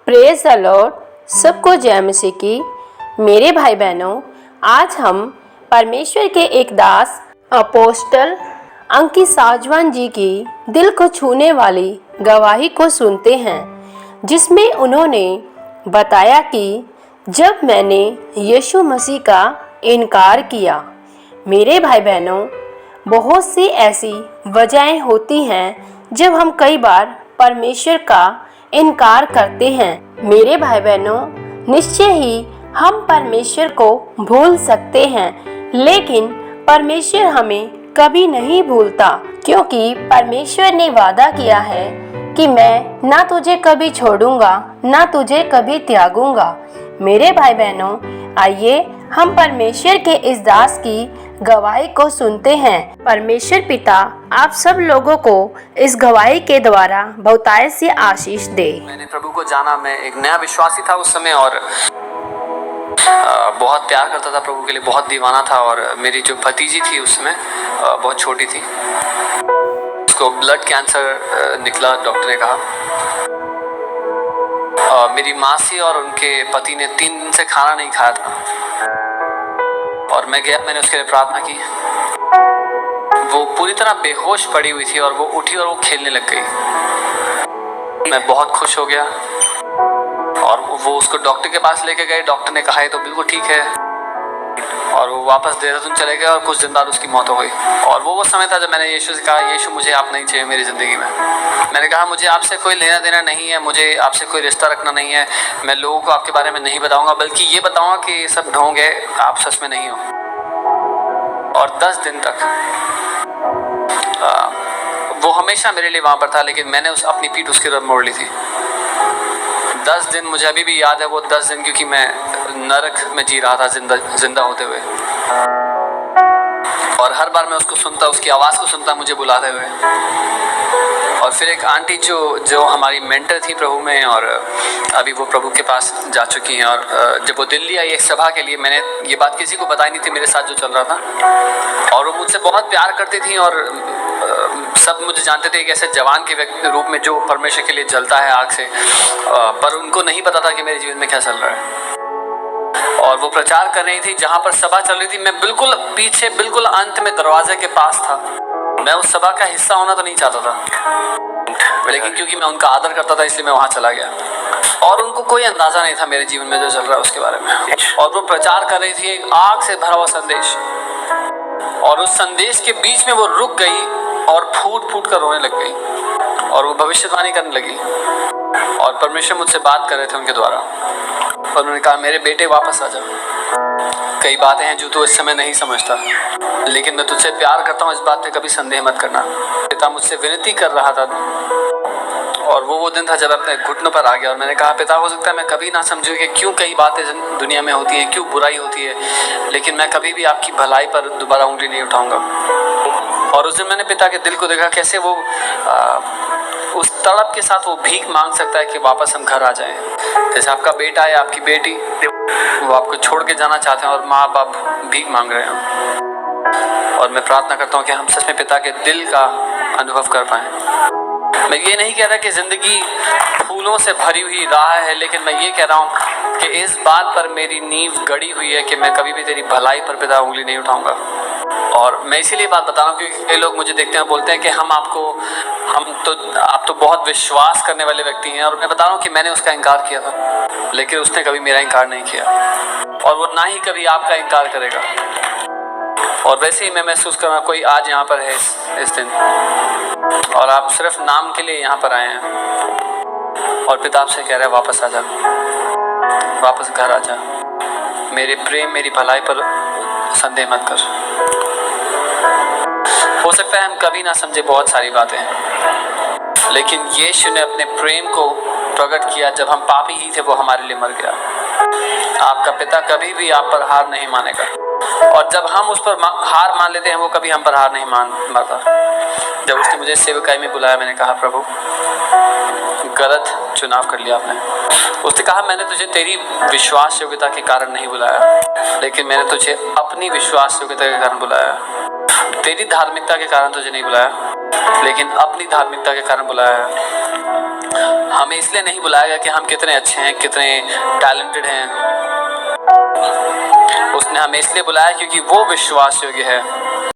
Praise the Lord. सबको जय मसीह की। मेरे भाई बहनों, आज हम परमेश्वर के एक दास अपोस्टल अंकित साजवान जी की दिल को छूने वाली गवाही को सुनते हैं, जिसमें उन्होंने बताया कि जब मैंने यीशु मसीह का इनकार किया। मेरे भाई बहनों, बहुत सी ऐसी वजहें होती हैं जब हम कई बार परमेश्वर का इनकार करते हैं। मेरे भाई बहनों, निश्चय ही हम परमेश्वर को भूल सकते हैं, लेकिन परमेश्वर हमें कभी नहीं भूलता, क्योंकि परमेश्वर ने वादा किया है कि मैं ना तुझे कभी छोड़ूंगा ना तुझे कभी त्यागूंगा। मेरे भाई बहनों, आइए हम परमेश्वर के इस दास की गवाही को सुनते हैं। परमेश्वर पिता आप सब लोगों को इस गवाही के द्वारा बहुतायत से आशीष दे। मैंने प्रभु को जाना, मैं एक नया विश्वासी था उस समय और बहुत प्यार करता था प्रभु के लिए, बहुत दीवाना था। और मेरी जो भतीजी थी उस समय बहुत छोटी थी, उसको ब्लड कैंसर निकला, डॉक्टर ने कहा। मेरी मासी और उनके पति ने 3 दिन से खाना नहीं खाया था और मैं गया, मैंने उसके लिए प्रार्थना की। वो पूरी तरह बेहोश पड़ी हुई थी और वो उठी और वो खेलने लग गई। मैं बहुत खुश हो गया और वो उसको डॉक्टर के पास लेके गए। डॉक्टर ने कहा ये तो बिल्कुल ठीक है, और वो वापस देहरादून चले गए और कुछ दिन बाद उसकी मौत हो गई। और वो समय था जब मैंने यीशु से कहा, यीशु मुझे आप नहीं चाहिए मेरी ज़िंदगी में। मैंने कहा मुझे आपसे कोई लेना देना नहीं है, मुझे आपसे कोई रिश्ता रखना नहीं है, मैं लोगों को आपके बारे में नहीं बताऊंगा, बल्कि ये बताऊंगा कि ये सब ढोंग है, आप सच में नहीं हो। और 10 दिन तक वो हमेशा मेरे लिए वहाँ पर था, लेकिन मैंने अपनी पीठ उसकी तरफ मोड़ ली थी। 10 दिन मुझे अभी भी याद है, वो 10 दिन, क्योंकि मैं नरक में जी रहा था जिंदा होते हुए। और हर बार मैं उसको सुनता, उसकी आवाज़ को सुनता मुझे बुलाते हुए। और फिर एक आंटी जो हमारी मेंटर थी प्रभु में, और अभी वो प्रभु के पास जा चुकी हैं। और जब वो दिल्ली आई एक सभा के लिए, मैंने ये बात किसी को बताई नहीं थी मेरे साथ जो चल रहा था। और वो मुझसे बहुत प्यार करती थी और सब मुझे जानते थे कि ऐसे जवान के रूप में जो परमेश्वर के लिए जलता है आग से, पर उनको नहीं पता था कि मेरे जीवन में क्या चल रहा है। और वो प्रचार कर रही थी, जहाँ पर सभा चल रही थी मैं बिल्कुल पीछे, बिल्कुल अंत में दरवाजे के पास था। मैं उस सभा का हिस्सा होना तो नहीं चाहता था, लेकिन क्योंकि मैं उनका आदर करता था इसलिए मैं वहाँ चला गया। और उनको कोई अंदाजा नहीं था मेरे जीवन में जो चल रहा है उसके बारे में। और वो प्रचार कर रही थी एक आग से भरा हुआ संदेश, और उस संदेश के बीच में वो रुक गई और फूट फूट कर रोने लग गई, और वो भविष्यवाणी करने लगी। और परमेश्वर मुझसे बात कर रहे थे उनके द्वारा, और उन्होंने कहा मेरे बेटे वापस आ जाओ। कई बातें हैं जो तू इस समय नहीं समझता, लेकिन मैं तुझसे प्यार करता हूँ, इस बात पे कभी संदेह मत करना। पिता मुझसे विनती कर रहा था, और वो दिन था जब अपने घुटनों पर आ गया। और मैंने कहा पिता, हो सकता है मैं कभी ना समझूं कि क्यों कई बातें दुनिया में होती हैं, क्यों बुराई होती है, लेकिन मैं कभी भी आपकी भलाई पर दोबारा उंगली नहीं उठाऊंगा। और उस दिन मैंने पिता के दिल को देखा, कैसे वो उस तड़प के साथ वो भीख मांग सकता है कि वापस हम घर आ जाएं। जैसे आपका बेटा है, आपकी बेटी, वो आपको छोड़ के जाना चाहते हैं और माँ बाप भीख मांग रहे हैं। और मैं प्रार्थना करता हूँ कि हम सच में पिता के दिल का अनुभव कर पाएं। मैं ये नहीं कह रहा कि जिंदगी फूलों से भरी हुई राह है, लेकिन मैं ये कह रहा हूँ कि इस बात पर मेरी नींव गड़ी हुई है कि मैं कभी भी तेरी भलाई पर पिता उंगली नहीं उठाऊंगा। और मैं इसीलिए बात बता रहा हूँ क्योंकि कई लोग मुझे देखते हैं, बोलते हैं कि आप तो बहुत विश्वास करने वाले व्यक्ति हैं। और मैं बता रहा हूँ कि मैंने उसका इनकार किया था, लेकिन उसने कभी मेरा इनकार नहीं किया, और वो ना ही कभी आपका इनकार करेगा। और वैसे ही मैं महसूस कर रहा हूँ कोई आज यहाँ पर है इस दिन, और आप सिर्फ नाम के लिए यहाँ पर आए हैं, और पिता आपसे कह रहा है वापस आ जा, वापस घर आ जा। मेरे प्रेम, मेरी भलाई पर संदेह मत कर। हो सकता है हम कभी ना समझे बहुत सारी बातें, लेकिन यीशु ने अपने प्रेम को प्रकट किया। जब हम पापी ही थे वो हमारे लिए मर गया। आपका पिता कभी भी आप पर हार नहीं मानेगा, और जब हम उस पर हार मान लेते हैं वो कभी हम पर हार नहीं मानता। जब उसने मुझे सेवकाई में बुलाया, मैंने कहा प्रभु गलत चुनाव कर लिया आपने। उसने कहा मैंने तुझे तेरी विश्वास योग्यता के कारण नहीं बुलाया, लेकिन मैंने तुझे अपनी विश्वास योग्यता के कारण बुलाया। तेरी धार्मिकता के कारण तुझे नहीं बुलाया, लेकिन अपनी धार्मिकता के कारण बुलाया है। हमें इसलिए नहीं बुलाया कि हम कितने अच्छे हैं, कितने टैलेंटेड हैं। उसने हमें इसलिए बुलाया क्योंकि वो विश्वास योग्य है।